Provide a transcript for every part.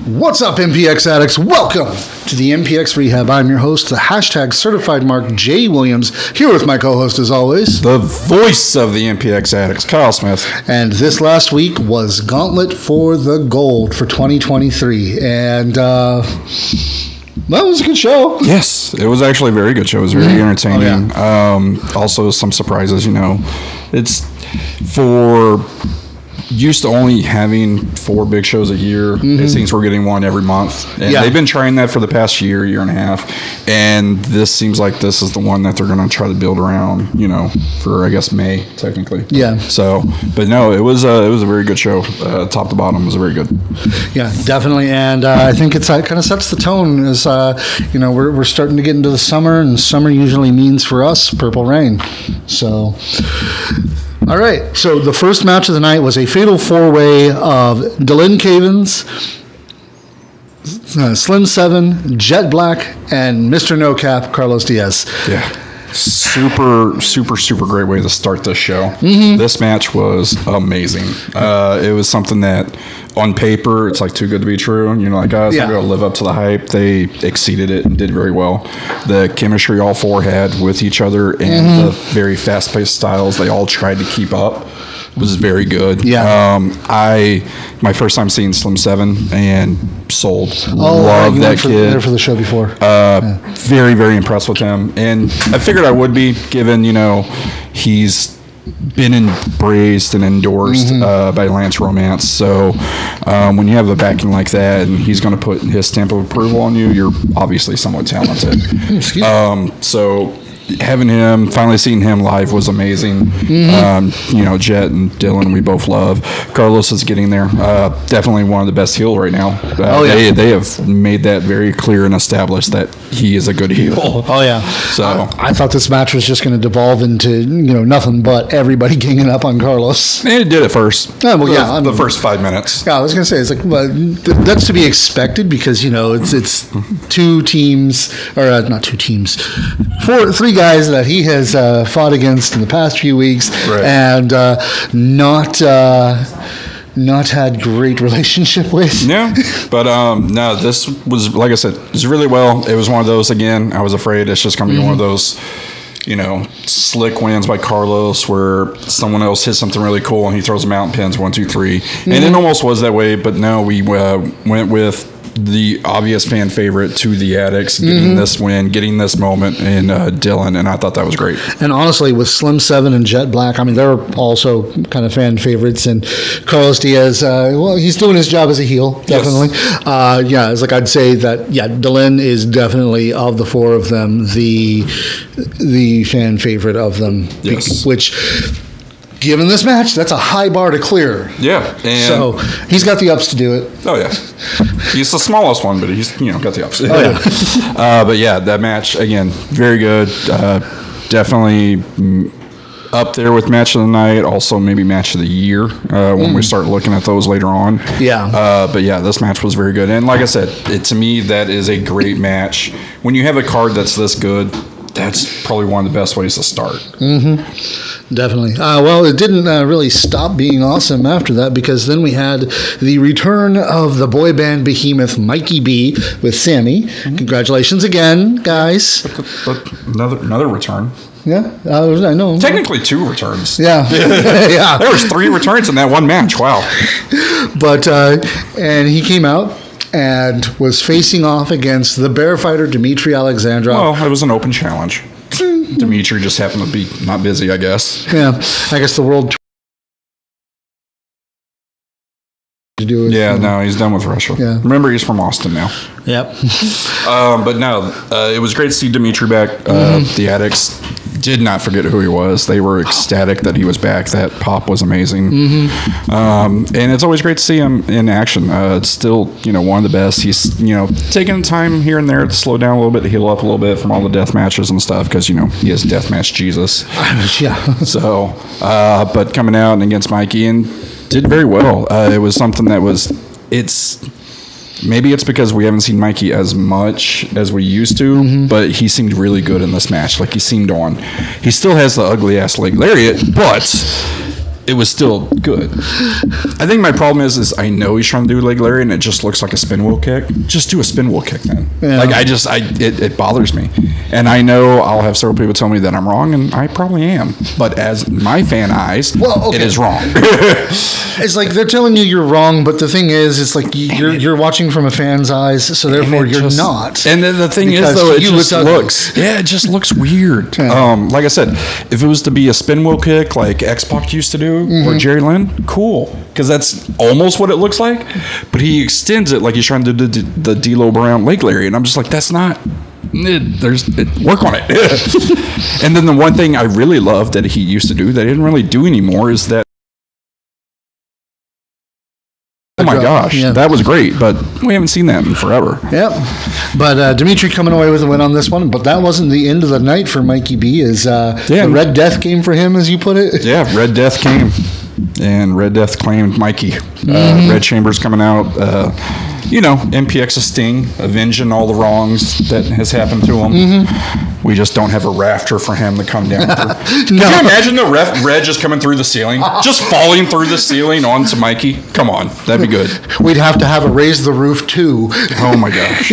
What's up, MPX addicts? Welcome to the MPX Rehab. I'm your host, the hashtag certified Mark J. Williams, here with my co-host as always, the voice of the MPX addicts, Kyle Smith. And this last week was Gauntlet for the Gold for 2023. And that was a good show. Yes, it was actually a very good show. It was very entertaining. Oh, yeah. Also, some surprises, It's for... used to only having 4 big shows a year. It seems we're getting one every month. And they've been trying that for the past year and a half. And this seems like this is the one that they're going to try to build around, for, I guess, May, technically. Yeah. So, but no, it was a very good show. Top to bottom, it was very good. Yeah, definitely. And I think it kind of sets the tone as, we're starting to get into the summer, and summer usually means for us Purple Rain. So... all right, so the first match of the night was a fatal 4-way of Dylan Cavens, Slim 7, Jet Black, and Mr. No Cap, Carlos Diaz. Yeah. Super great way to start this show. This match was amazing. It was something that on paper it's like too good to be true, and they're going to live up to the hype. They exceeded it and did very well. The chemistry all 4 had with each other and the very fast-paced styles they all tried to keep up was very good. My first time seeing Slim 7 and sold. Love that kid. There for the show before. Very, very impressed with him. And I figured I would be, given, he's been embraced and endorsed by Lance Romance. So when you have a backing like that and he's going to put his stamp of approval on you, you're obviously somewhat talented. So finally seeing him live was amazing. Jet and Dylan, we both love. Carlos is getting there. Definitely one of the best heels right now. They have made that very clear and established that he is a good heel. Oh, yeah. So I thought this match was just going to devolve into, nothing but everybody ganging up on Carlos. And it did at first. The first 5 minutes. Yeah, I was going to say, it's like, that's to be expected because, it's 2 teams, or not 2 teams, 3 guys that he has fought against in the past few weeks, and not had great relationship with. Yeah, but no, this was, like I said, it was really well. It was one of those, again, I was afraid it's just going to be one of those, slick wins by Carlos where someone else hits something really cool and he throws them out and pins 1, 2, 3. And it almost was that way, but no, we went with the obvious fan favorite to the addicts, getting this win, getting this moment in Dylan, and I thought that was great. And honestly, with Slim 7 and Jet Black, they're also kind of fan favorites, and Carlos Diaz, he's doing his job as a heel, definitely. Yes. It's like I'd say that, Dylan is definitely, of the 4 of them, the fan favorite of them. Yes. Which... given this match, that's a high bar to clear. Yeah. And so he's got the ups to do it. Oh, yeah. He's the smallest one, but he's, got the ups. Oh, yeah. But, yeah, that match, again, very good. Definitely up there with match of the night. Also, maybe match of the year when we start looking at those later on. Yeah. But, yeah, this match was very good. And like I said, to me, that is a great match. When you have a card that's this good, that's probably one of the best ways to start. Definitely. It didn't really stop being awesome after that because then we had the return of the boy band behemoth Mikey B with Sammy. Congratulations again, guys. But another return. Yeah, I know. Technically 2 returns. Yeah. Yeah. There was 3 returns in that one match. Wow. But and he came out and was facing off against the bear fighter Dmitry Alexandrov. Well, it was an open challenge. Dmitry just happened to be not busy, I guess. Yeah, I guess the world to do it. Yeah, no, he's done with Russia. Yeah. Remember, he's from Austin now. Yep. But no, it was great to see Dmitry back. The addicts did not forget who he was. They were ecstatic that he was back. That pop was amazing. And it's always great to see him in action. It's still, one of the best. He's, taking time here and there to slow down a little bit, to heal up a little bit from all the death matches and stuff because, he is deathmatch Jesus. Yeah. So, but coming out and against Mikey and did very well. It was something that was, maybe it's because we haven't seen Mikey as much as we used to, but he seemed really good in this match. Like, he seemed on. He still has the ugly-ass leg lariat, but it was still good. I think my problem is I know he's trying to do leg lariat and it just looks like a spin wheel kick. Just do a spin wheel kick then. Yeah. Like it bothers me. And I know I'll have several people tell me that I'm wrong, and I probably am. But as my fan eyes, it is wrong. It's like they're telling you you're wrong, but the thing is, it's like you're watching from a fan's eyes, so therefore you're not. And then the thing is, though, it just looks weird. Yeah. Like I said, if it was to be a spin wheel kick like X-Pac used to do, or Jerry Lynn, cool, because that's almost what it looks like. But he extends it like he's trying to do the D'Lo Brown leg lariat, and I'm just like, that's not. Work on it. And then the one thing I really loved that he used to do that he didn't really do anymore is that. Oh my gosh, that was great, but we haven't seen that in forever. Yep. But Dimitri coming away with a win on this one, but that wasn't the end of the night for Mikey B. The Red Death came for him, as you put it. Yeah, Red Death came, and Red Death claimed Mikey. Red Chambers coming out. MPX's Sting, avenging all the wrongs that has happened to him. We just don't have a rafter for him to come down through. Can you imagine the Red just coming through the ceiling? Just falling through the ceiling onto Mikey? Come on, that'd be good. We'd have to have a raise the roof too. Oh my gosh.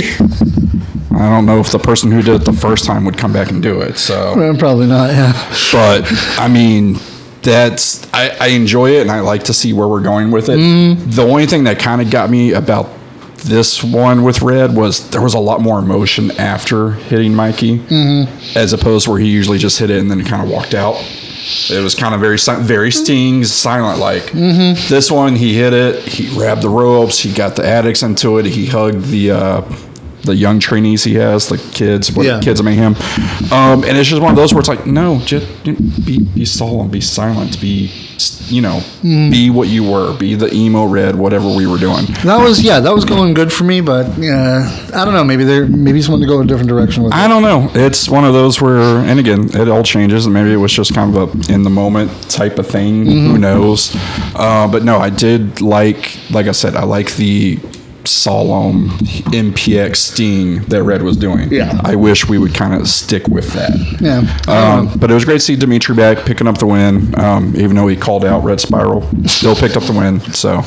I don't know if the person who did it the first time would come back and do it. So probably not, yeah. But, I mean... I enjoy it, and I like to see where we're going with it. The only thing that kind of got me about this one with Red was there was a lot more emotion after hitting Mikey, as opposed to where he usually just hit it and then kind of walked out. It was kind of very Sting, silent like. This one, he hit it, he grabbed the ropes, he got the addicts into it, he hugged the young trainees he has, the kids, Kids of Mayhem. And it's just one of those where it's like, no, just be solemn, be silent, be what you were, be the emo Red, whatever we were doing. That was going good for me, but I don't know, maybe he's wanting to go a different direction with it. I don't know. It's one of those where, and again, it all changes, and maybe it was just kind of a in the moment type of thing. Who knows? But no, I did like I said, I like the solemn MPX Sting that Red was doing. Yeah. I wish we would kind of stick with that. Yeah. But it was great to see Dimitri back picking up the win, even though he called out Red Spiral. Still picked up the win. So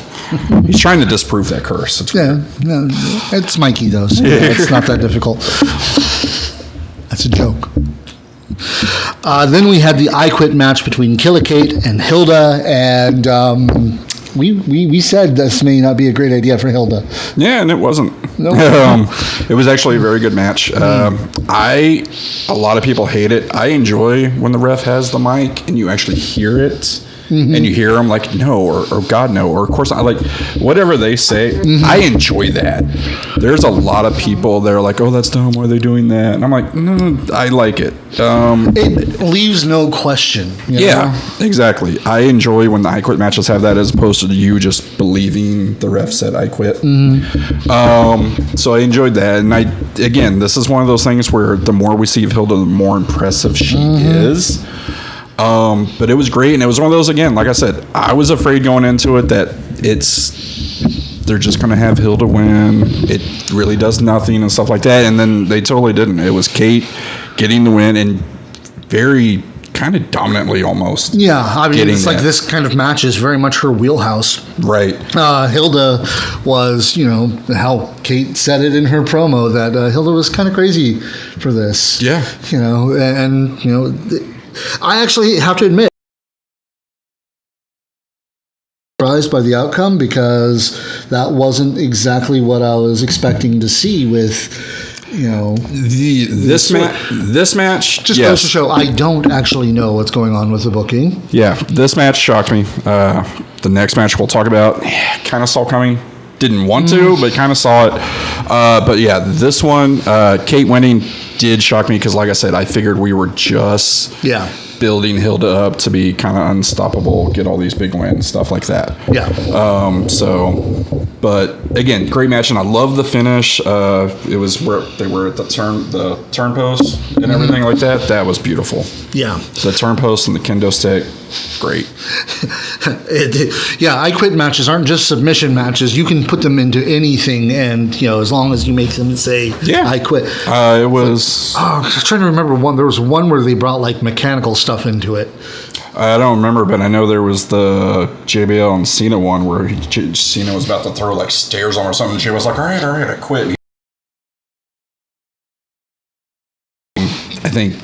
he's trying to disprove that curse. It's Mikey, though, so it's not that difficult. That's a joke. Then we had the I Quit match between Killicate and Hilda, and we said this may not be a great idea for Hilda. Yeah, and it wasn't. Nope. It was actually a very good match. A lot of people hate it. I enjoy when the ref has the mic and you actually hear it. And you hear them like, no, or God, no, or of course, I like whatever they say. I enjoy that. There's a lot of people that are like, oh, that's dumb. Why are they doing that? And I'm like, no, I like it. It leaves no question. You know? Exactly. I enjoy when the I Quit matches have that as opposed to you just believing the ref said I quit. So I enjoyed that. And again, this is one of those things where the more we see of Hilda, the more impressive she is. But it was great, and it was one of those, again, like I said, I was afraid going into it that they're just going to have Hilda win. It really does nothing and stuff like that, and then they totally didn't. It was Kate getting the win, and very kind of dominantly almost. Yeah, I mean, it's like this kind of match is very much her wheelhouse. Right. Hilda was, how Kate said it in her promo, that Hilda was kind of crazy for this. Yeah. I actually have to admit, surprised by the outcome, because that wasn't exactly what I was expecting to see with, this match. Just goes to show I don't actually know what's going on with the booking. Yeah, this match shocked me. The next match we'll talk about, kind of saw coming. Didn't want to, but kind of saw it. But yeah, this one, Kate winning did shock me because, like I said, I figured we were just building Hilda up to be kind of unstoppable, get all these big wins, stuff like that. Yeah. But again, great match, and I love the finish. It was where they were at the turn post and everything like that. That was beautiful. Yeah. The turn post and the kendo stick, great. I Quit matches aren't just submission matches. You can put them into anything, and as long as you make them say I quit. It was. I was trying to remember one. There was one where they brought like mechanical stuff into it. I don't remember, but I know there was the JBL and Cena one where Cena was about to throw like stairs on or something. And she was like, all right, I quit. I think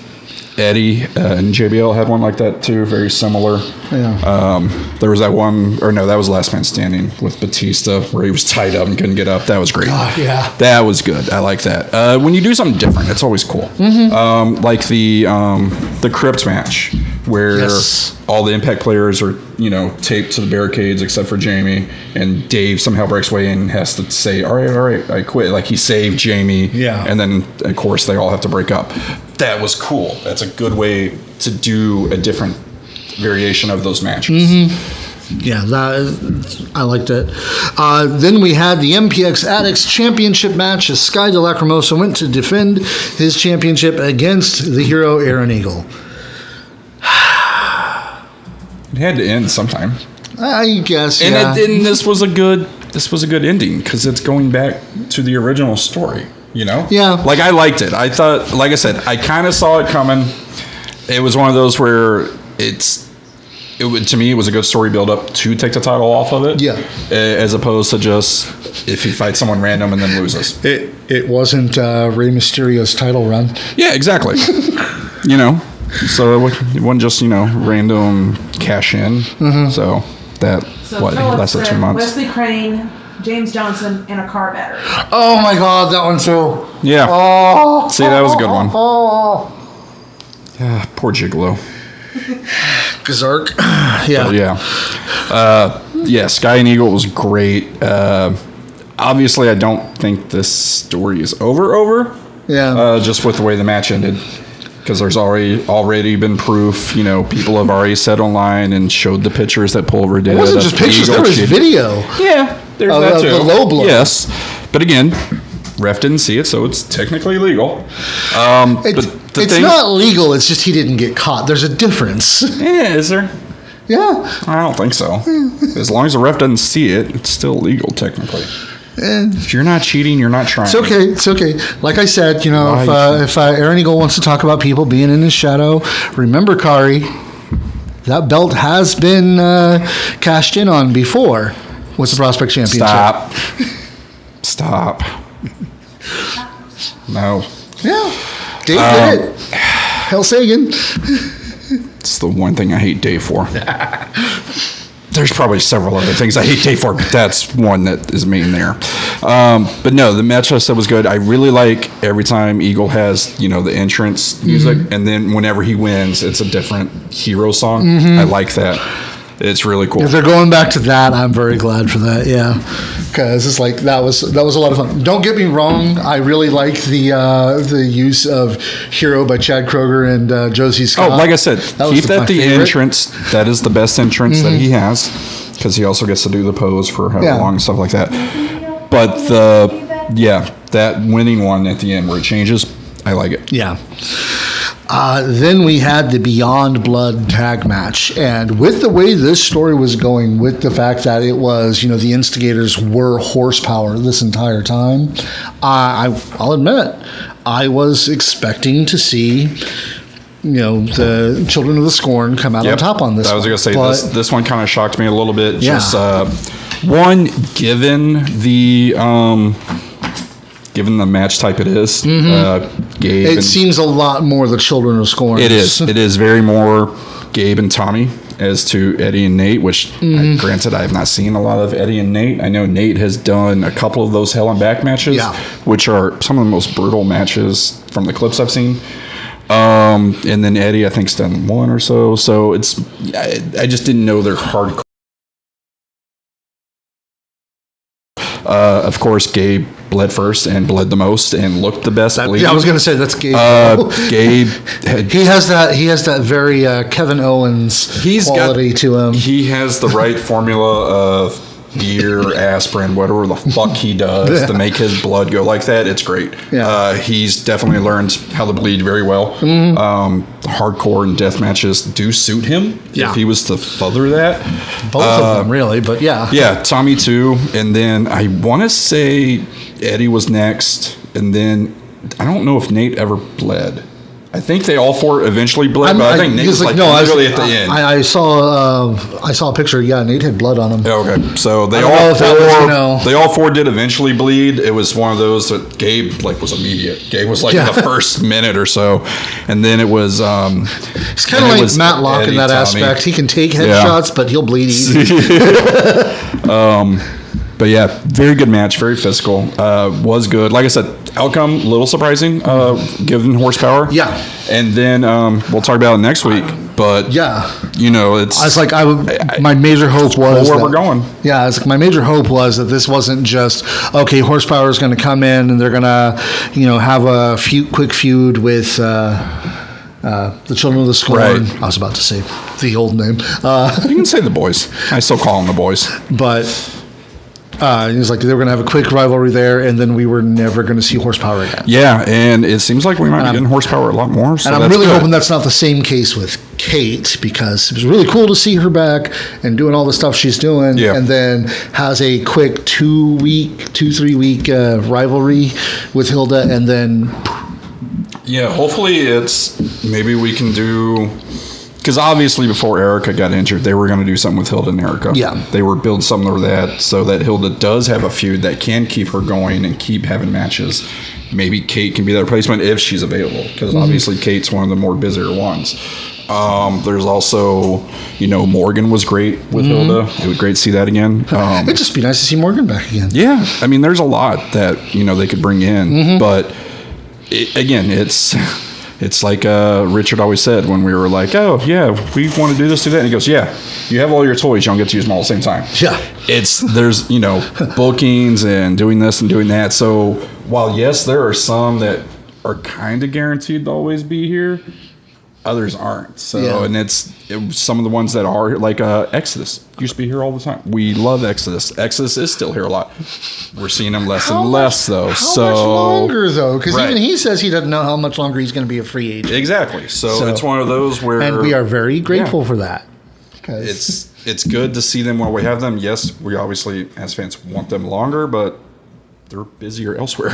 Eddie and JBL had one like that too, very similar. Yeah. There was that one, or no, that was Last Man Standing with Batista where he was tied up and couldn't get up. That was great. God, yeah. That was good. I like that. When you do something different, it's always cool. Like the Crypt match where all the Impact players are, taped to the barricades except for Jamie, and Dave somehow breaks away and has to say, all right, I quit. Like he saved Jamie. Yeah. And then, of course, they all have to break up. That was cool. That's a good way to do a different variation of those matches. Yeah, I liked it. Then we had the MPX Addicts Championship match as Sky de Lacrimosa went to defend his championship against the hero Aaron Eagle. It had to end sometime. I guess, and yeah. And this was a good ending because it's going back to the original story. Yeah. Like I liked it. I thought, like I said, I kind of saw it coming. It was one of those where to me, it was a good story build up to take the title off of it. Yeah. As opposed to just if he fights someone random and then loses. It wasn't Rey Mysterio's title run. Yeah, exactly. So it wasn't just, random cash in. So that, lasted 2 months. Wesley Crane, James Johnson, and a car battery. Oh my God, that one too. Yeah. Oh. See, that was a good one. Yeah, poor Gigolo. Gazark. Yeah. Yeah, Sky and Eagle was great. Obviously, I don't think this story is over. Yeah. Just with the way the match ended. Because there's already been proof, people have already said online and showed the pictures that Pulver did. It wasn't just pictures, there was video. Yeah, there's that too. The low blow. Yes. But again, ref didn't see it, so it's technically legal. It's not legal, it's just he didn't get caught. There's a difference. Yeah, is there? Yeah. I don't think so. As long as the ref doesn't see it, it's still legal technically. If you're not cheating, you're not trying. It's okay. Like I said, if Aaron Eagle wants to talk about people being in his shadow, remember, Kari, that belt has been cashed in on before with the Prospect Championship. Stop. No. Yeah. Dave did it. Hell Sagan. It's the one thing I hate Dave for. There's probably several other things I hate Dave for, but that's one that is main there. But no, the match I said was good. I really like every time Eagle has, the entrance music, and then whenever he wins, it's a different hero song. I like that. It's really cool. If they're going back to that, I'm very glad for that. Yeah, because it's like that was a lot of fun. Don't get me wrong, I really like the use of "Hero" by Chad Kroger and Josie Scott. Oh, like I said, keep that the entrance. That is the best entrance that he has, because he also gets to do the pose for however long and stuff like that. But that winning one at the end where it changes, I like it. Yeah. Then we had the Beyond Blood tag match, and with the way this story was going, with the fact that it was, the instigators were horsepower this entire time, I'll admit, I was expecting to see, the Children of the Scorn come out on top on this. I was going to say, this one kind of shocked me a little bit. Yeah. Just one, given the match type it is, Gabe. It seems a lot more the Children of Scorn. It is. It is very more Gabe and Tommy as to Eddie and Nate, which, granted, I have not seen a lot of Eddie and Nate. I know Nate has done a couple of those Hell and Back matches, which are some of the most brutal matches from the clips I've seen. And then Eddie, I think, has done one or so. So I just didn't know they're hardcore. Of course, Gabe bled first and bled the most and looked the best. I was going to say that's Gabe. Gabe, he has that very Kevin Owens quality to him. He has the right formula of beer, aspirin, whatever the fuck he does to make his blood go like that. It's great. Yeah. He's definitely learned how to bleed very well. Hardcore and death matches do suit him if he was to further that. Both of them, really, but yeah. Yeah, Tommy too. And then I want to say Eddie was next. And then I don't know if Nate ever bled. I think they all four eventually bled, but I think Nate was literally at the end. I saw a picture. Yeah, Nate had blood on him. Okay, so they all four did eventually bleed. It was one of those that Gabe was immediate. Gabe was the first minute or so, and then it was. It's kind of like Matlock in that aspect. He can take headshots, but he'll bleed easy. But yeah, very good match, very physical. Was good. Like I said, outcome a little surprising, given horsepower. Yeah. And then we'll talk about it next week. But it's. My major hope was where we're going. Yeah, it's like my major hope was that this wasn't just horsepower is going to come in and they're going to, have a quick feud with. The Children of the Scorn. Right. I was about to say the old name. You can say the boys. I still call them the boys. But it was like they were going to have a quick rivalry there, and then we were never going to see horsepower again. Yeah, and it seems like we might be getting horsepower a lot more. So and I'm really hoping that's not the same case with Kate, because it was really cool to see her back and doing all the stuff she's doing, and then has a quick 3 week rivalry with Hilda, and then. Yeah, hopefully maybe we can do, because obviously before Erica got injured, they were going to do something with Hilda and Erica. Yeah. They were building something with that so that Hilda does have a feud that can keep her going and keep having matches. Maybe Kate can be that replacement if she's available, because obviously Kate's one of the more busier ones. There's also, Morgan was great with Hilda. It was great to see that again. It'd just be nice to see Morgan back again. Yeah. I mean, there's a lot that, they could bring in, but... It's like Richard always said when we were like, oh, yeah, we want to do this, do that. And he goes, yeah, you have all your toys. You don't get to use them all at the same time. Yeah. There's, bookings and doing this and doing that. So while, yes, there are some that are kind of guaranteed to always be here, others aren't. So, and it's some of the ones that are like Exodus used to be here all the time. We love Exodus. Exodus is still here a lot. We're seeing him less and less though. How much longer though? Because even he says he doesn't know how much longer he's going to be a free agent. Exactly. So it's one of those where, and we are very grateful for that. It's good to see them while we have them. Yes, we obviously as fans want them longer, but they're busier elsewhere.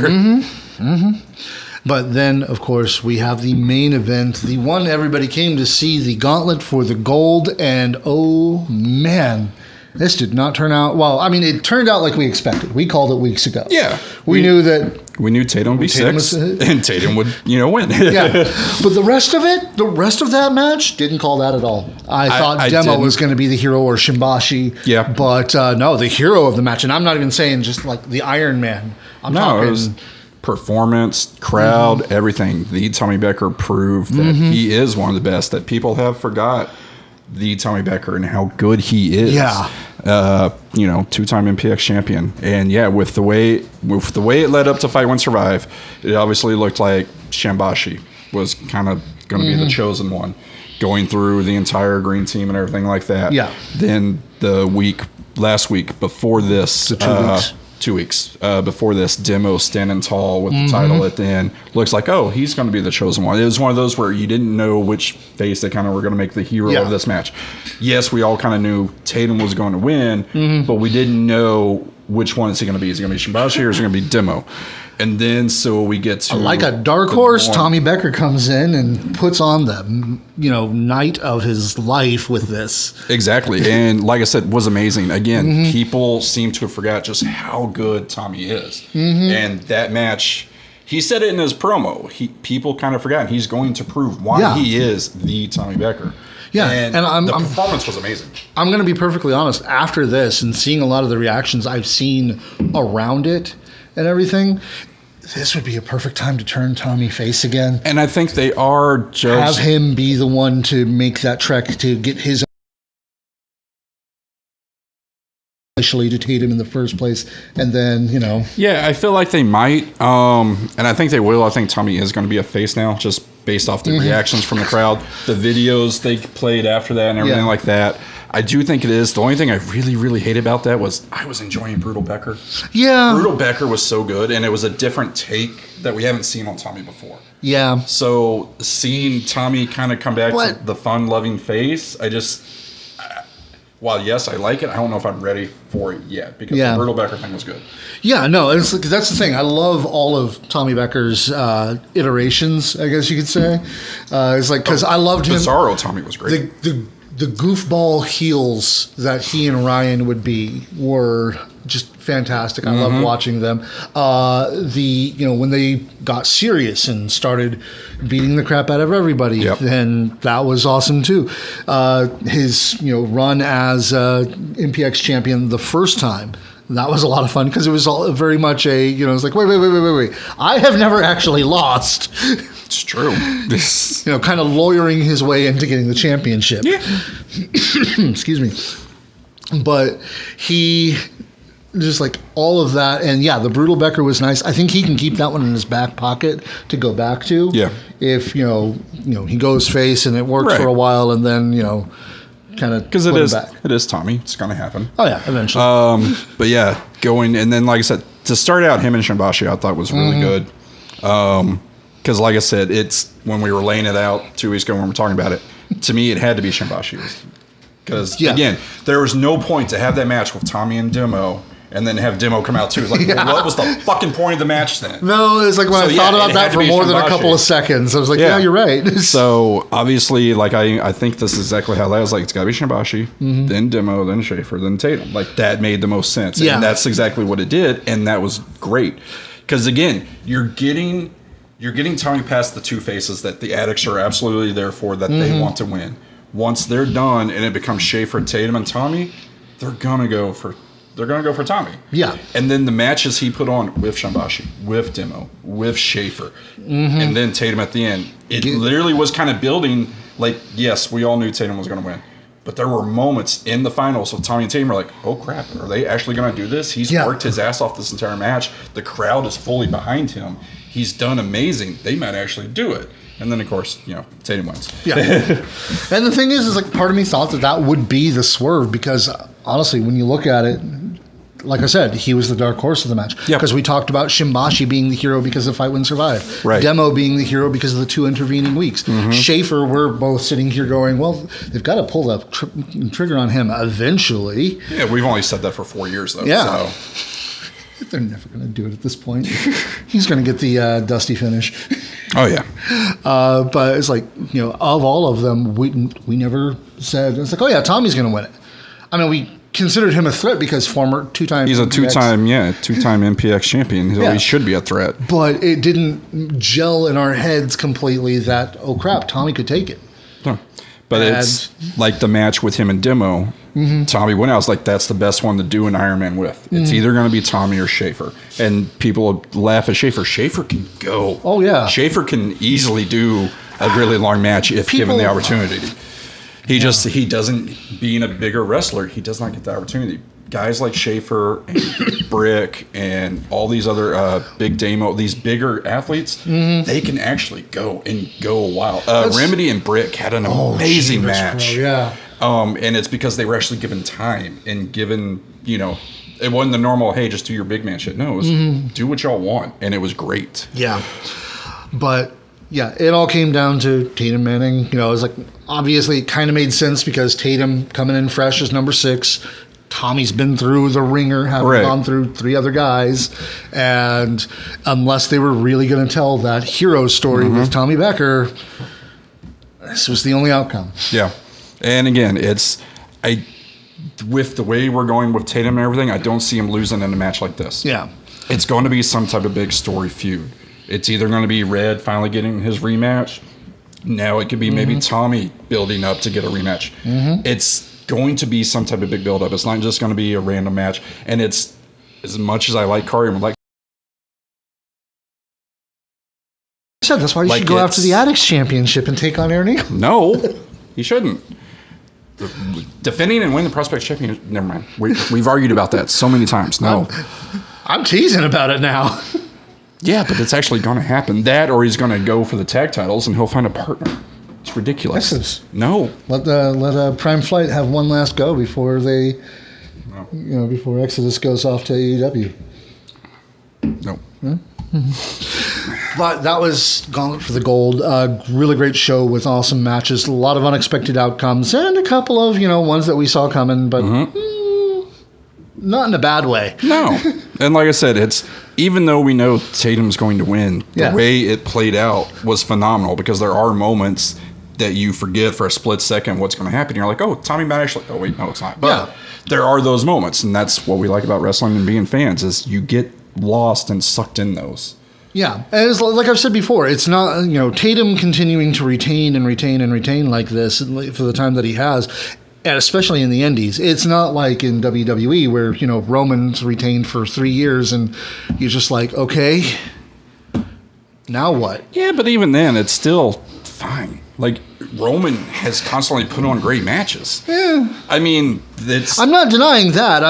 But then, of course, we have the main event, the one everybody came to see, the Gauntlet for the gold, and oh man, this did not turn out well. I mean, it turned out like we expected. We called it weeks ago. Yeah. We knew that. We knew Tatum would be six, and Tatum would, win. Yeah. But the rest of that match, didn't call that at all. I thought Demo was going to be the hero or Shimbashi. Yeah. But no, the hero of the match, and I'm not even saying just like the Iron Man. I'm talking... It was performance, crowd, everything. The Tommy Becker proved that he is one of the best, that people have forgot the Tommy Becker and how good he is. Yeah. Two-time MPX champion. And yeah, with the way it led up to Fight One Survive, it obviously looked like Shimbashi was kind of going to be the chosen one, going through the entire green team and everything like that. Yeah. Then last week before this, 2 weeks before this, Demo standing tall with the title at the end. Looks like, he's going to be the chosen one. It was one of those where you didn't know which face they kind of were going to make the hero of this match. Yes, we all kind of knew Tatum was going to win, but we didn't know which one is he going to be. Is he going to be Shimbashi or is he going to be Demo? And then so we get to... Like a dark horse, Tommy Becker comes in and puts on the, night of his life with this. Exactly. And like I said, was amazing. Again, people seem to have forgot just how good Tommy is. And that match, he said it in his promo. People kind of forgot. He's going to prove why he is the Tommy Becker. Yeah, and the performance was amazing. I'm going to be perfectly honest. After this and seeing a lot of the reactions I've seen around it and everything, this would be a perfect time to turn Tommy face again. And I think they are just... Have him be the one to make that trek to get his... initially to Tatum in the first place, and then, Yeah, I feel like they might, and I think they will. I think Tommy is going to be a face now, just based off the reactions from the crowd, the videos they played after that and everything like that. I do think it is. The only thing I really, really hate about that was I was enjoying Brutal Becker. Yeah. Brutal Becker was so good, and it was a different take that we haven't seen on Tommy before. Yeah. So seeing Tommy kind of come back to the fun-loving face, while yes, I like it, I don't know if I'm ready for it yet because the Brutal Becker thing was good. Yeah, no, that's the thing. I love all of Tommy Becker's iterations, I guess you could say. It's like, because I loved him. Bizarro Tommy was great. The goofball heels that he and Ryan would be were just fantastic. I loved watching them. When they got serious and started beating the crap out of everybody, then that was awesome too. His run as MPX champion the first time. That was a lot of fun because it was all very much it was like, wait. I have never actually lost. It's true. Kind of lawyering his way into getting the championship. Yeah. Excuse me. But he just like all of that. And the Brutal Becker was nice. I think he can keep that one in his back pocket to go back to. Yeah. If, he goes face and it works for a while and then, kind of because it is Tommy. It's going to happen. Oh yeah, eventually. But yeah, and then like I said, to start out him and Shimbashi, I thought was really good. Because like I said, it's when we were laying it out 2 weeks ago when we were talking about it. To me, it had to be Shimbashi. Because again, there was no point to have that match with Tommy and Demo. And then have Demo come out too. It's like, what was the fucking point of the match then? No, it's like when I thought about that for more than a couple of seconds, I was like, yeah you're right. So obviously, like I think this is exactly how that was. Like, it's got to be Shimbashi, then Demo, then Schaefer, then Tatum. Like that made the most sense. And that's exactly what it did, and that was great. Because again, you're getting Tommy past the two faces that the addicts are absolutely there for, that they want to win. Once they're done and it becomes Schaefer, Tatum, and Tommy, they're gonna go for Tommy. Yeah. And then the matches he put on with Shimbashi, with Demo, with Schaefer, and then Tatum at the end. It literally was kind of building, like, yes, we all knew Tatum was going to win. But there were moments in the finals of Tommy and Tatum were like, oh, crap, are they actually going to do this? He's worked his ass off this entire match. The crowd is fully behind him. He's done amazing. They might actually do it. And then, of course, Tatum wins. Yeah. And the thing is like, part of me thought that would be the swerve because, honestly, when you look at it, like I said, he was the dark horse of the match. Because we talked about Shimbashi being the hero because of Fight Win Survive. Right. Demo being the hero because of the 2 intervening weeks. Schaefer, we're both sitting here going, well, they've got to pull the trigger on him eventually. Yeah, we've only said that for 4 years, though. Yeah. So. They're never going to do it at this point. He's going to get the dusty finish. Oh, yeah. But it's like, of all of them, we never said, it's like, oh, yeah, Tommy's going to win it. I mean, we considered him a threat because former two-time He's a MPX. two-time MPX champion. He should be a threat. But it didn't gel in our heads completely that, oh, crap, Tommy could take it. No. But it's like the match with him and Demo. Tommy went out. I was like, that's the best one to do an Iron Man with. It's either going to be Tommy or Schaefer. And people laugh at Schaefer. Schaefer can go. Oh, yeah. Schaefer can easily do a really long match if given the opportunity. He doesn't, being a bigger wrestler, he does not get the opportunity. Guys like Schaefer and Brick and all these other big Demo, these bigger athletes, they can actually go a while. Remedy and Brick had an amazing match. And it's because they were actually given time and given, it wasn't the normal, hey, just do your big man shit. No, it was do what y'all want. And it was great. Yeah. But, yeah, it all came down to Tatum Manning. It was like, obviously, it kind of made sense because Tatum coming in fresh as number 6. Tommy's been through the ringer, having gone through 3 other guys. And unless they were really going to tell that hero story with Tommy Becker, this was the only outcome. Yeah. And again, with the way we're going with Tatum and everything, I don't see him losing in a match like this. Yeah. It's going to be some type of big story feud. It's either going to be Red finally getting his rematch. Now it could be maybe Tommy building up to get a rematch. It's going to be some type of big build-up. It's not just going to be a random match. And it's, as much as I like Kari and would like, I said that's why you should go after the Addicts Championship and take on Aaron Eagle. No, he shouldn't. Defending and winning the Prospect Championship, never mind. We've argued about that so many times. No. I'm teasing about it now. Yeah, but it's actually going to happen. That, or he's going to go for the tag titles and he'll find a partner. It's ridiculous. No. Let Prime Flight have one last go before before Exodus goes off to AEW. No. But that was Gauntlet for the Gold. Really great show with awesome matches, a lot of unexpected outcomes, and a couple of ones that we saw coming, but not in a bad way. No. And like I said, it's even though we know Tatum's going to win, the way it played out was phenomenal because there are moments that you forget for a split second what's going to happen. You're like, oh, Tommy Maddox. Oh, wait, no, it's not. But there are those moments, and that's what we like about wrestling and being fans is you get lost and sucked in those. Yeah, and it's like I've said before, it's not Tatum continuing to retain like this for the time that he has, and especially in the Indies. It's not like in WWE where Roman's retained for 3 years, and you're just like, okay, now what? Yeah, but even then, it's still fine. Like Roman has constantly put on great matches. Yeah, I mean, I'm not denying that.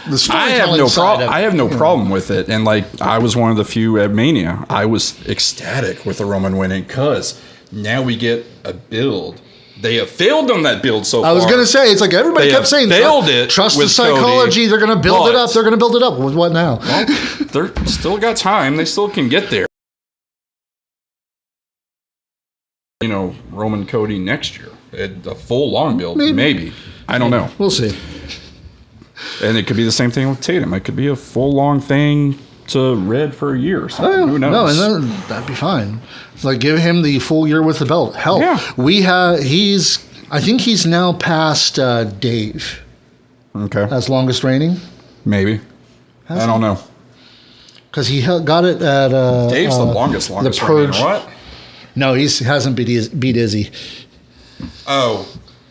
The storytelling side of it. I have no problem with it. And like, I was one of the few at Mania. I was ecstatic with the Roman winning because now we get a build. They have failed on that build so far. I was going to say, it's like everybody kept saying, failed it. Trust the psychology. They're going to build it up. They're going to build it up. With what now? Well, they're still got time. They still can get there. Roman Cody next year. A full long build, maybe. I don't know. We'll see. And it could be the same thing with Tatum. It could be a full long thing to Red for a year or something. Who knows? No, and that'd be fine. It's like give him the full year with the belt. Hell, I think he's now past Dave. Okay. As longest reigning. Maybe. I don't know. Because he got it at Dave's the longest the Purge. Reigning. What? No, he hasn't beat Izzy. Oh,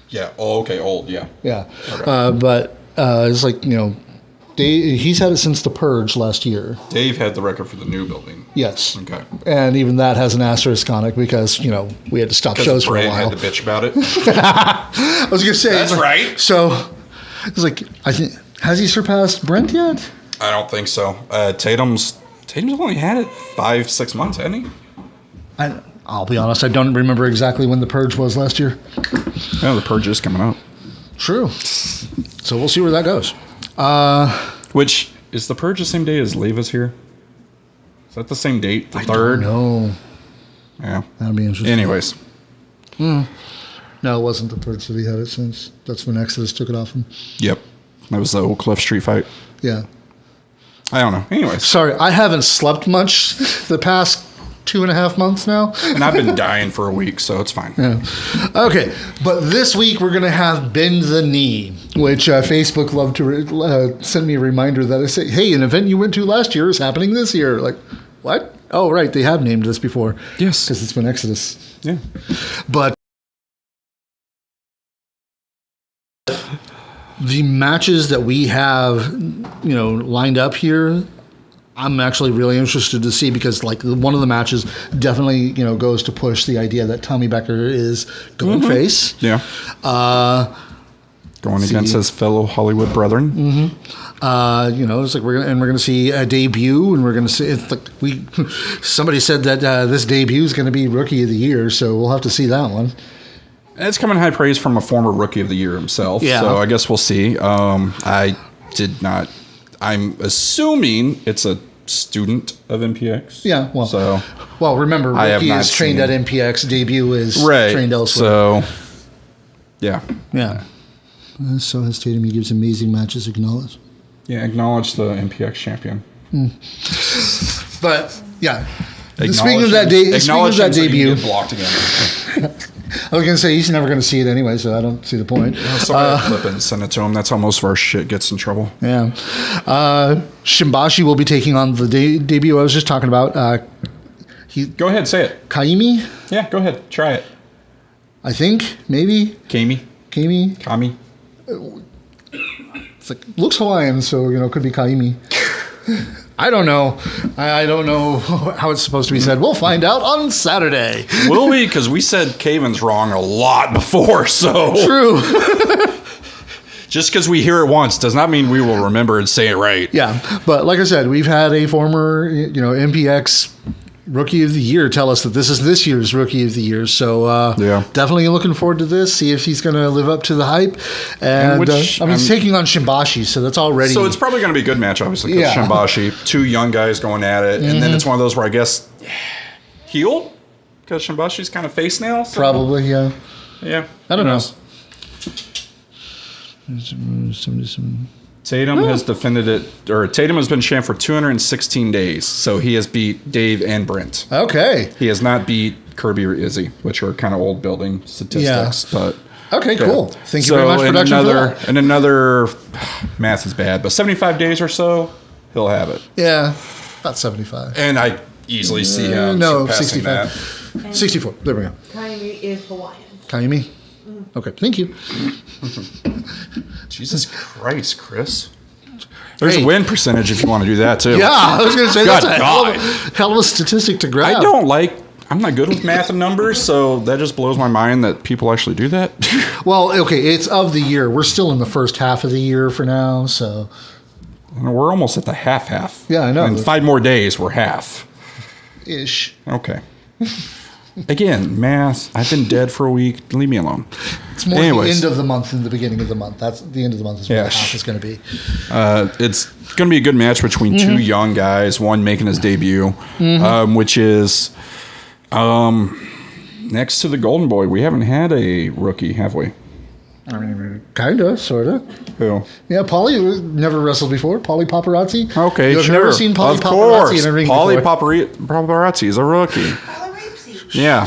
yeah. Oh, okay. Old, yeah. Yeah. Okay. But it's like, Dave, he's had it since the Purge last year. Dave had the record for the new building. Yes. Okay. And even that has an asterisk on it because, we had to stop shows for a while. Had to bitch about it. I was going to say. That's right. So, it's like, I think, has he surpassed Brent yet? I don't think so. Tatum's only had it 5-6 months, hasn't he? I'll be honest, I don't remember exactly when the Purge was last year. Yeah, the Purge is coming up. True. So we'll see where that goes. Which, is the Purge the same day as Leva's here? Is that the same date? The 3rd? No. Yeah. That'd be interesting. Anyways. No, it wasn't the Purge that he had it since. That's when Exodus took it off him. Yep. That was the old Cliff Street fight. Yeah. I don't know. Anyways. Sorry, I haven't slept much the past 2.5 months now. And I've been dying for a week, so it's fine. Yeah. Okay, but this week we're going to have Bend the Knee, which Facebook loved to send me a reminder that I say, hey, an event you went to last year is happening this year. Like, what? Oh, right, they have named this before. Yes. Because it's been Exodus. Yeah. But the matches that we have, lined up here, I'm actually really interested to see because, like, one of the matches definitely, goes to push the idea that Tommy Becker is going face. Yeah. Going against his fellow Hollywood brethren. Mm-hmm. It's like we're gonna see a debut, and we're gonna see. It's like somebody said that this debut is going to be Rookie of the Year, so we'll have to see that one. It's coming high praise from a former Rookie of the Year himself. Yeah. So I guess we'll see. I did not. I'm assuming it's a student of MPX. Yeah, well, remember, Rookie is trained at MPX, debut is trained elsewhere. So, yeah. Yeah. So has Tatum. He gives amazing matches, acknowledge. Yeah, acknowledge the MPX champion. But, yeah. Speaking of that debut. Blocked again. I was going to say, he's never going to see it anyway, so I don't see the point. Somebody clip it and send it to him. That's how most of our shit gets in trouble. Yeah. Shimbashi will be taking on the debut I was just talking about. Go ahead, say it. Kaimi? Yeah, go ahead. Try it. I think, maybe. Kami. It's like, looks Hawaiian, so, it could be Kaimi. I don't know. I don't know how it's supposed to be said. We'll find out on Saturday. Will we? Because we said Caven's wrong a lot before, so. True. Just because we hear it once does not mean we will remember and say it right. Yeah, but like I said, we've had a former, MPX Rookie of the Year tell us that this is this year's Rookie of the Year. So definitely looking forward to this. See if he's going to live up to the hype. And he's taking on Shimbashi, so that's already. So it's probably going to be a good match, obviously. Because Shimbashi, two young guys going at it, and then it's one of those where I guess heel because Shimbashi's kind of face now. So. Probably, yeah. Yeah, I don't know. Tatum has defended it, or Tatum has been champ for 216 days, so he has beat Dave and Brent. Okay. He has not beat Kirby or Izzy, which are kind of old building statistics, but. Okay, cool. Thank you very much, production, for that. And another, math is bad, but 75 days or so, he'll have it. Yeah, about 75. And I easily see him surpassing 65. That. 64. There we go. Kaimi is Hawaiian. Kaimi? Okay, thank you. Jesus Christ, Chris. There's a win percentage if you want to do that, too. Yeah, I was going to say, that's a hell of a statistic to grab. I'm not good with math and numbers, so that just blows my mind that people actually do that. Well, okay, it's of the year. We're still in the first half of the year for now, so. We're almost at the half. Yeah, I know. In 5 more days, we're half. Ish. Okay. Again, math. I've been dead for a week. Leave me alone. It's more the end of the month than the beginning of the month. That's the end of the month is where the half is going to be. It's going to be a good match between two young guys. One making his debut, which is next to the Golden Boy. We haven't had a rookie, have we? I mean, kind of, sort of. Who? Yeah, Paulie never wrestled before. Paulie Paparazzi. Okay, You've never seen Paulie Paparazzi in a ring before. Paulie Paparazzi is a rookie. Yeah.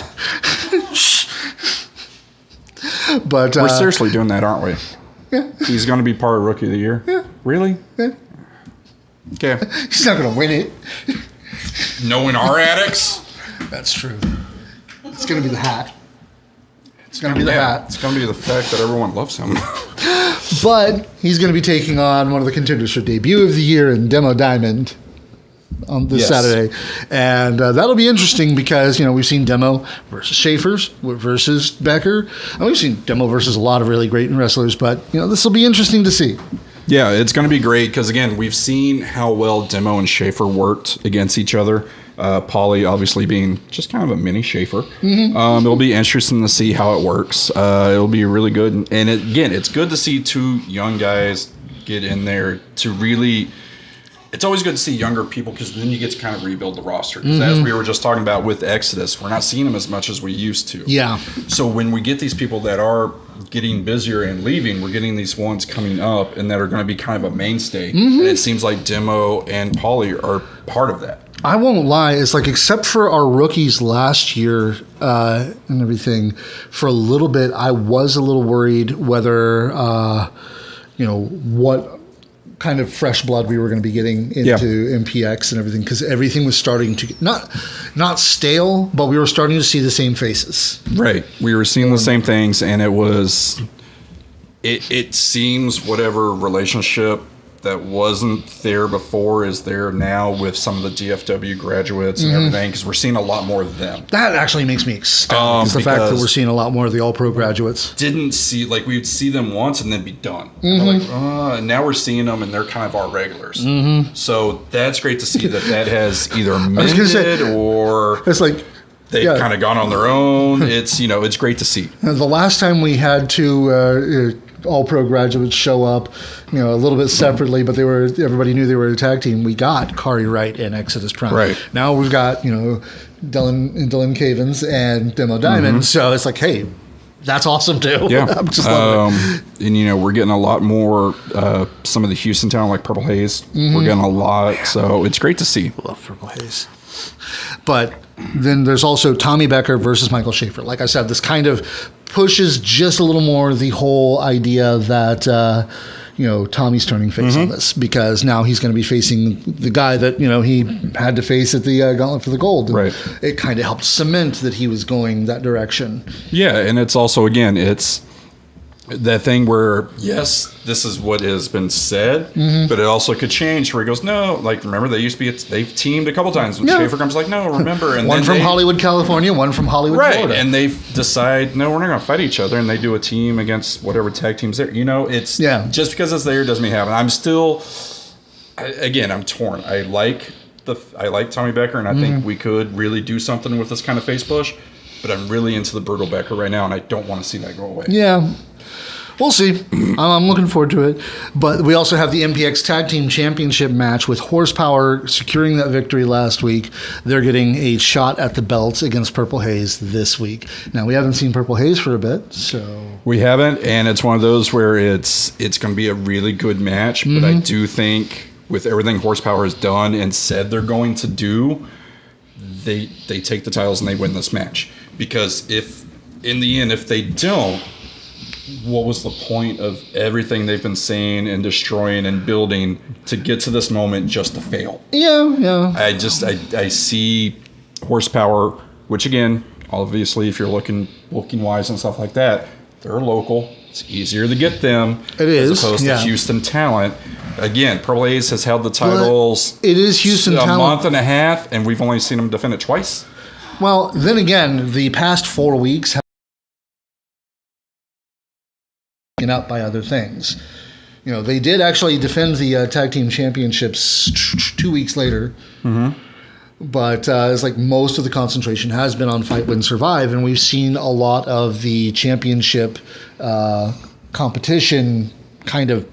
But we're seriously doing that, aren't we? Yeah. He's going to be part of Rookie of the Year? Yeah. Really? Yeah. Okay. He's not going to win it. Knowing our addicts? That's true. It's going to be the hat. It's going to be the hat. It's going to be the fact that everyone loves him. But he's going to be taking on one of the contenders for debut of the year in Demo Diamond on this Saturday. And that'll be interesting because, we've seen Demo versus Schaefer's versus Becker. And we've seen Demo versus a lot of really great wrestlers, but, this will be interesting to see. Yeah, it's going to be great because, again, we've seen how well Demo and Schaefer worked against each other. Paulie obviously being just kind of a mini Schaefer. It'll be interesting to see how it works. It'll be really good. And again, it's good to see two young guys get in there to really... It's always good to see younger people because then you get to kind of rebuild the roster. Because as we were just talking about with Exodus, we're not seeing them as much as we used to. Yeah. So when we get these people that are getting busier and leaving, we're getting these ones coming up and that are going to be kind of a mainstay. And it seems like Demo and Paulie are part of that. I won't lie. It's like, except for our rookies last year and everything, for a little bit, I was a little worried whether, what kind of fresh blood we were going to be getting into MPX and everything, because everything was starting to get, not stale, but we were starting to see the same faces. Right. We were seeing the same things, and it seems whatever relationship that wasn't there before is there now with some of the DFW graduates and everything, because we're seeing a lot more of them. That actually makes me ecstatic. It's the fact that we're seeing a lot more of the all-pro graduates. Didn't see, like, we would see them once and then be done. And we're like, and now we're seeing them and they're kind of our regulars. So that's great to see that has either mended or it's like they've kind of gone on their own. It's, it's great to see. The last time we had two all-pro graduates show up, a little bit separately, but everybody knew they were a tag team. We got Kari Wright and Exodus Prime. Right. Now we've got, Dylan Cavens and Demo Diamond. So it's like, hey, that's awesome too. Yeah. I'm just loving it. And, we're getting a lot more, some of the Houston town, like Purple Haze. We're getting a lot. So it's great to see. Love Purple Haze. But then there's also Tommy Becker versus Michael Schaefer. Like I said, this kind of pushes just a little more the whole idea that, Tommy's turning face on this, because now he's going to be facing the guy that, he had to face at the Gauntlet for the Gold. And it kind of helped cement that he was going that direction. Yeah, and it's also, again, it's that thing where, yes, this is what has been said, but it also could change where he goes, no, like, remember, they've teamed a couple times. When Schaefer comes like, no, remember. And one from Hollywood, California, one from Hollywood, Florida. And they decide, no, we're not going to fight each other, and they do a team against whatever tag team's there. It's just because it's there doesn't mean it happen. I'm still, again, I'm torn. I like Tommy Becker, and I think we could really do something with this kind of face push. But I'm really into the brutal Becker right now, and I don't want to see that go away. Yeah. We'll see. I'm looking forward to it. But we also have the MPX Tag Team Championship match with Horsepower securing that victory last week. They're getting a shot at the belts against Purple Haze this week. Now, we haven't seen Purple Haze for a bit, so... We haven't, and it's one of those where it's going to be a really good match, but I do think with everything Horsepower has done and said they're going to do, they take the titles and they win this match. Because if, in the end, if they don't, what was the point of everything they've been saying and destroying and building to get to this moment just to fail? Yeah. I see Horsepower, which again, obviously, if you're looking wise and stuff like that, they're local. It's easier to get them as opposed to Houston talent. Again, Purple Haze has held the titles. But it is Houston talent. A month and a half, and we've only seen them defend it twice. Well, then again, the past 4 weeks have been up by other things. You know, they did actually defend the tag team championships 2 weeks later. But it's like most of the concentration has been on Fight, Win, Survive, and we've seen a lot of the championship competition kind of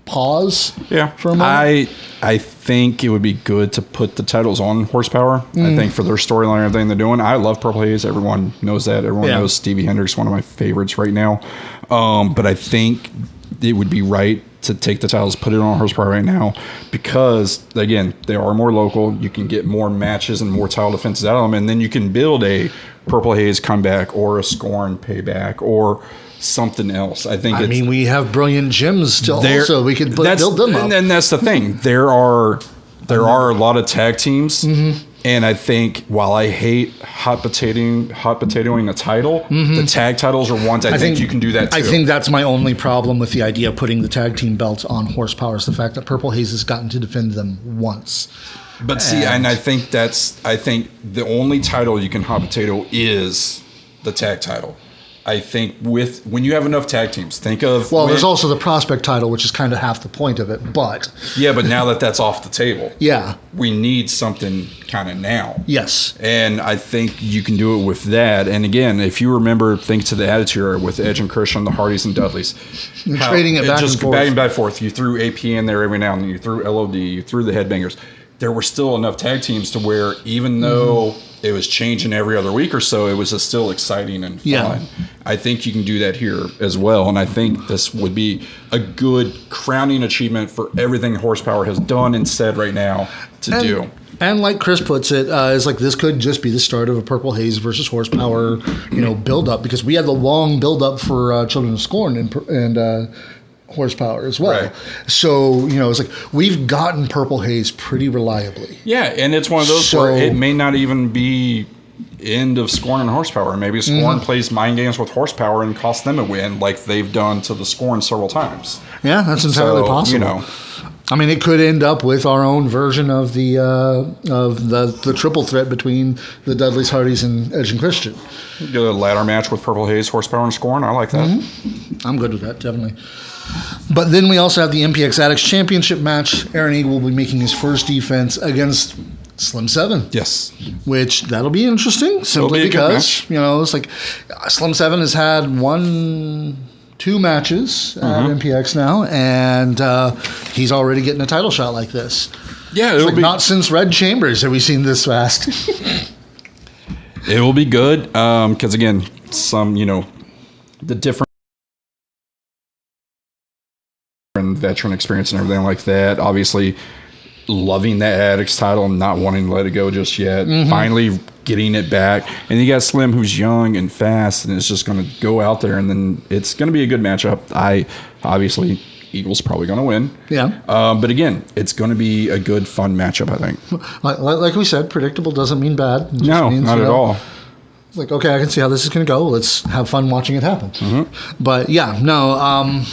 pause for a moment. I think it would be good to put the titles on Horsepower. I think for their storyline and everything they're doing. I love Purple Haze. Everyone knows that. Everyone knows Stevie Hendricks, one of my favorites right now. But I think it would be right to take the titles, put it on Horsepower right now, because again, they are more local. You can get more matches and more title defenses out of them, and then you can build a Purple Haze comeback or a Scorn payback or something else. I mean, we have brilliant gyms still. Also, we could build them up. And that's the thing. There are a lot of tag teams, and I think while I hate hot potatoing a title, the tag titles are ones I think you can do that too. I think that's my only problem with the idea of putting the tag team belts on Horsepower is the fact that Purple Haze has gotten to defend them once. But and I think the only title you can hot potato is the tag title. I think when you have enough tag teams, there's also the prospect title, which is kind of half the point of it, but... Yeah, but now that's off the table. Yeah. We need something kind of now. Yes. And I think you can do it with that. And again, if you remember, think to the Attitude Era with Edge and Christian, the Hardys and Dudleys. Trading it back and forth. Back and forth. You threw AP in there every now and then. You threw LOD. You threw the Headbangers. There were still enough tag teams to where even though it was changing every other week or so, it was still exciting and fun. Yeah. I think you can do that here as well, and I think this would be a good crowning achievement for everything Horsepower has done and said right now to do. And like Chris puts it, is like this could just be the start of a Purple Haze versus Horsepower, build up, because we had the long build up for Children of Scorn and Horsepower as well. Right. So, it's like we've gotten Purple Haze pretty reliably. Yeah, and it's one of those where it may not even be end of Scorn and Horsepower. Maybe Scorn plays mind games with Horsepower and costs them a win like they've done to the Scorn several times. Yeah, that's entirely possible. I mean, it could end up with our own version of the triple threat between the Dudleys, Hardys, and Edge and Christian. Get a ladder match with Purple Haze, Horsepower, and Scorn. I like that. I'm good with that, definitely. But then we also have the MPX Addicts Championship match. Aaron Eagle will be making his first defense against Slim 7. Yes. Which, that'll be interesting, simply because, it's like Slim 7 has had 2 matches at MPX now, and he's already getting a title shot like this. Yeah, not since Red Chambers have we seen this fast. It will be good, because again, the different veteran experience and everything like that. Obviously, loving that Addicts title and not wanting to let it go just yet. Finally getting it back. And you got Slim, who's young and fast, and it's just going to go out there, and then it's going to be a good matchup. Obviously, Eagle's probably going to win. Yeah. But again, it's going to be a good, fun matchup, I think. Like we said, predictable doesn't mean bad. It just means, not at all. Like, okay, I can see how this is going to go. Let's have fun watching it happen. But yeah, no.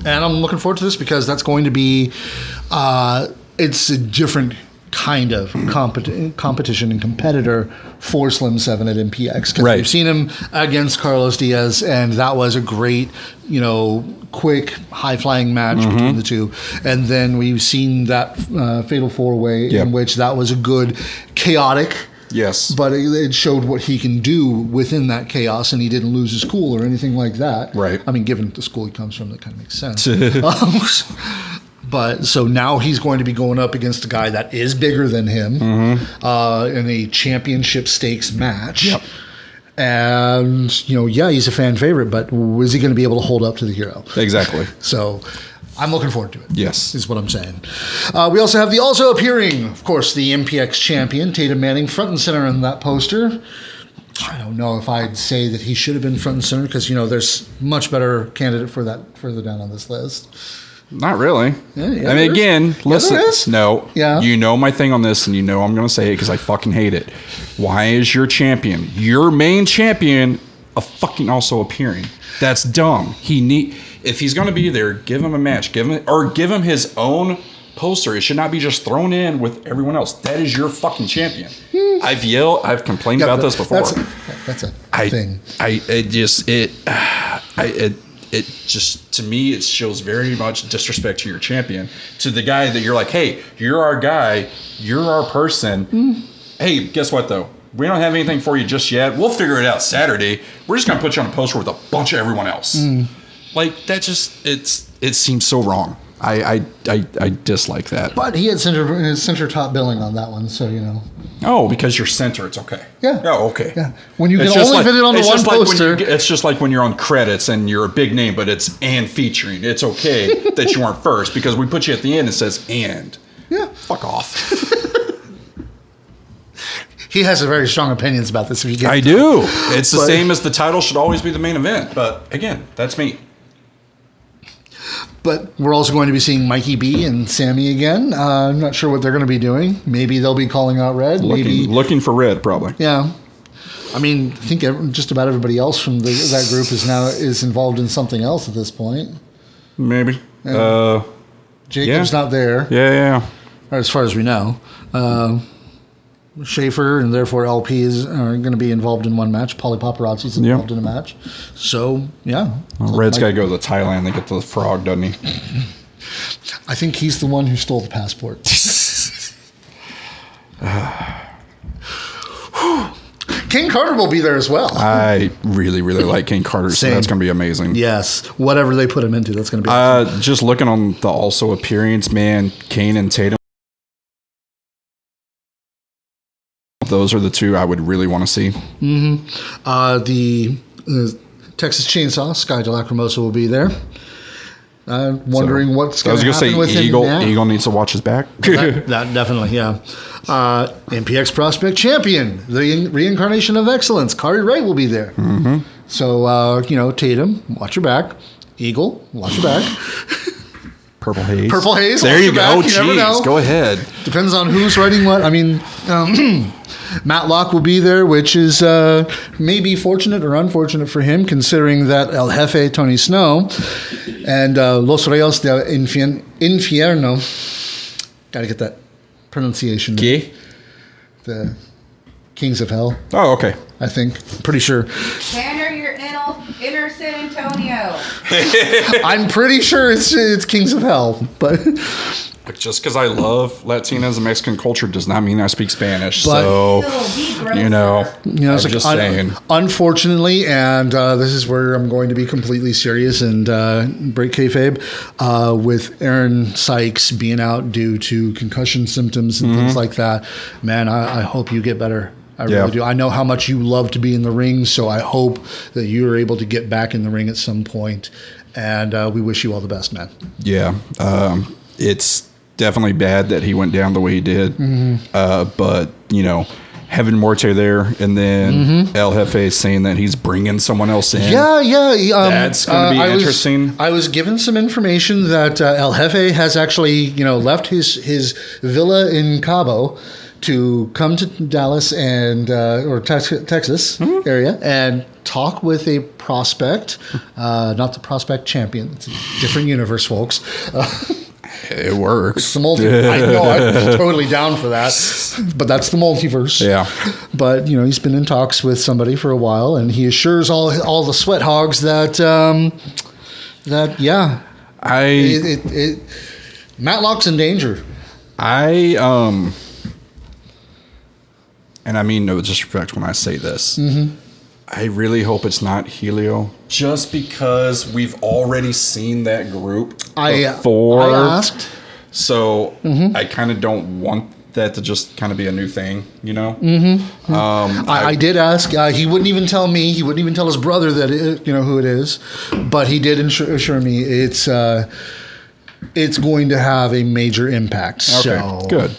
And I'm looking forward to this because that's going to be, it's a different kind of competition and competitor for Slim 7 at MPX. Because we've seen him against Carlos Diaz, and that was a great, quick, high-flying match between the two. And then we've seen that Fatal 4-Way in which that was a good, chaotic... Yes. But it showed what he can do within that chaos, and he didn't lose his cool or anything like that. Right. I mean, given the school he comes from, that kind of makes sense. But so now he's going to be going up against a guy that is bigger than him in a championship stakes match. Yep. And, he's a fan favorite, but is he going to be able to hold up to the hero? Exactly. So I'm looking forward to it. Yes. Is what I'm saying. We also have the also appearing, of course, the MPX champion, Tatum Manning, front and center in that poster. I don't know if I'd say that he should have been front and center because, there's much better candidate for that further down on this list. Not really. Yeah, I mean, again, listen. No. Yeah. You know my thing on this, and I'm going to say it because I fucking hate it. Why is your champion, your main champion, a fucking also appearing? That's dumb. If he's going to be there, give him a match. Give him his own poster. It should not be just thrown in with everyone else. That is your fucking champion. I've complained about this before. That's a thing. It just, to me, it shows very much disrespect to your champion. To the guy that you're like, hey, you're our guy. You're our person. Hey, guess what, though? We don't have anything for you just yet. We'll figure it out Saturday. We're just going to put you on a poster with a bunch of everyone else. Like, that just, it seems so wrong. I dislike that. But he had center top billing on that one, so Oh, because you're center, it's okay. Yeah. Oh, okay. Yeah. When you can only fit it on the one poster. It's just like when you're on credits and you're a big name, but it's and featuring. It's okay that you aren't first because we put you at the end. It says and. Yeah. Fuck off. He has very strong opinions about this. If you get I do. It's the same as the title should always be the main event. But again, that's me. But we're also going to be seeing Mikey B and Sammy again. I'm not sure what they're going to be doing. Maybe they'll be calling out Red. Looking for Red, probably. Yeah. I mean, I think just about everybody else from that group is involved in something else at this point. Maybe. Jacob's not there. Yeah. As far as we know. Schaefer and therefore LP are going to be involved in one match. Polly Paparazzi's involved in a match. So, yeah. Well, Red's got to go to Thailand to get the frog, doesn't he? I think he's the one who stole the passport. King Carter will be there as well. I really, really like King Carter, so that's going to be amazing. Yes. Whatever they put him into, that's going to be awesome. Just looking on the also appearance, man, Kane and Tatum. Those are the two I would really want to see. The Texas Chainsaw, Sky de Lacrimosa, will be there. Wondering what's going to happen with him now. Eagle needs to watch his back. that definitely, yeah. MPX Prospect Champion, the reincarnation of excellence, Kari Wright will be there. So, Tatum, watch your back. Eagle, watch your back. Purple Haze. There you go. Jeez, go ahead. Depends on who's writing what. I mean, Matlock will be there, which is maybe fortunate or unfortunate for him, considering that El Jefe, Tony Snow, and Los Reyes de Infierno, got to get that pronunciation. ¿Qué? The Kings of Hell. Oh, okay. I think. Pretty sure. Tanner, you're inner San Antonio. I'm pretty sure it's Kings of Hell, but just because I love Latinas and Mexican culture does not mean I speak Spanish. But, so, I'm just saying. Unfortunately, and this is where I'm going to be completely serious and break kayfabe, with Aaron Sykes being out due to concussion symptoms and things like that. Man, I hope you get better. I really do. I know how much you love to be in the ring, so I hope that you are able to get back in the ring at some point. And we wish you all the best, man. Yeah. It's definitely bad that he went down the way he did. But, having Morte there and then El Jefe saying that he's bringing someone else in. That's going to be interesting. I was given some information that El Jefe has actually, left his villa in Cabo to come to Dallas and or Texas area and talk with a prospect, not the prospect champion. It's a different universe, folks. It works. It's the multiverse. I know, I'm totally down for that. But that's the multiverse. Yeah. But, he's been in talks with somebody for a while, and he assures all the sweat hogs that, Matlock's in danger. And I mean no disrespect when I say this. Mm-hmm. I really hope it's not Helio, just because we've already seen that group before. I asked. So I kind of don't want that to just kind of be a new thing, Mm-hmm. I did ask. He wouldn't even tell me. He wouldn't even tell his brother that who it is. But he did assure me it's going to have a major impact. Okay, so good.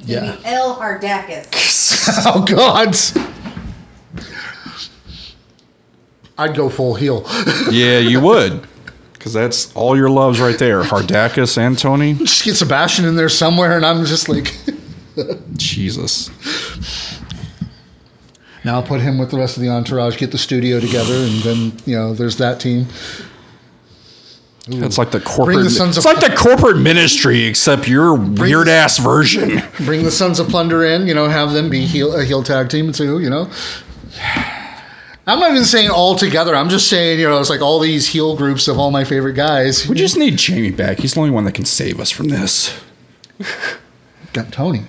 Yeah. El Hardacus. Oh God. I'd go full heel. Yeah, you would. Because that's all your loves right there. Hardacus and Tony. Just get Sebastian in there somewhere, and I'm just like... Jesus. Now I'll put him with the rest of the entourage, get the studio together, and then, there's that team. Ooh. It's like the corporate... It's like the corporate ministry, except your weird-ass version. Bring the Sons of Plunder in, have them be a heel tag team, too, I'm not even saying all together. I'm just saying, it's like all these heel groups of all my favorite guys. We just need Jamie back. He's the only one that can save us from this. Got Tony.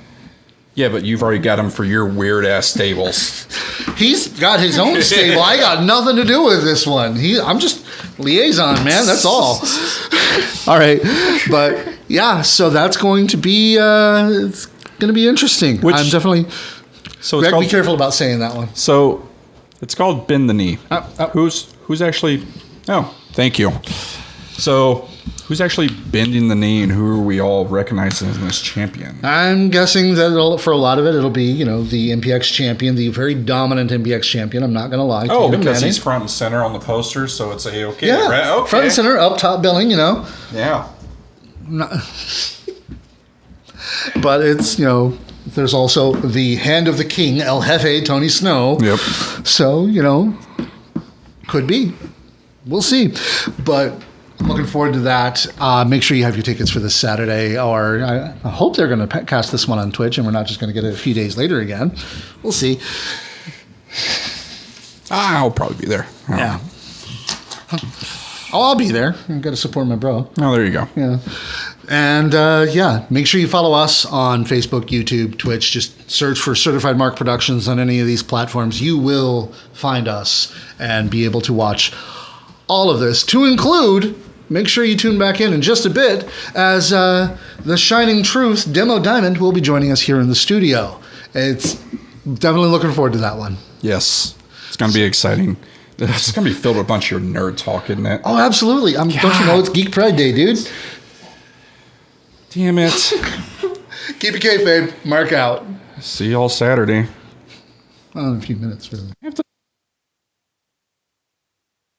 Yeah, but you've already got him for your weird-ass stables. He's got his own stable. I got nothing to do with this one. I'm just liaison, man. That's all. All right. But, yeah, so that's going to be it's going to be interesting. I'm definitely... So we have to be careful about saying that one. So... It's called Bend the Knee. Who's actually... Oh, thank you. So, who's actually bending the knee, and who are we all recognizing as this champion? I'm guessing that for a lot of it, it'll be, the MPX champion, the very dominant MPX champion. I'm not going to lie. Oh, because he's front and center on the poster, so it's A-OK. Yeah, right? Okay. Front and center, up top billing, Yeah. But it's, there's also the hand of the king, El Jefe, Tony Snow. Yep. So, could be. We'll see. But I'm looking forward to that. Make sure you have your tickets for this Saturday. Or I hope they're going to cast this one on Twitch and we're not just going to get it a few days later again. We'll see. I'll probably be there. Yeah. Oh, I'll be there. I've got to support my bro. Oh, there you go. Yeah. And, make sure you follow us on Facebook, YouTube, Twitch. Just search for Certified Mark Productions on any of these platforms. You will find us and be able to watch all of this. To include, make sure you tune back in just a bit as the Shining Truth Demo Diamond will be joining us here in the studio. It's definitely looking forward to that one. Yes. It's going to be exciting. It's going to be filled with a bunch of your nerd talk, isn't it? Oh, absolutely. Don't you know it's Geek Pride Day, dude? Damn it. Keep it kayfabe. Mark out. See y'all Saturday. Well, in a few minutes, really.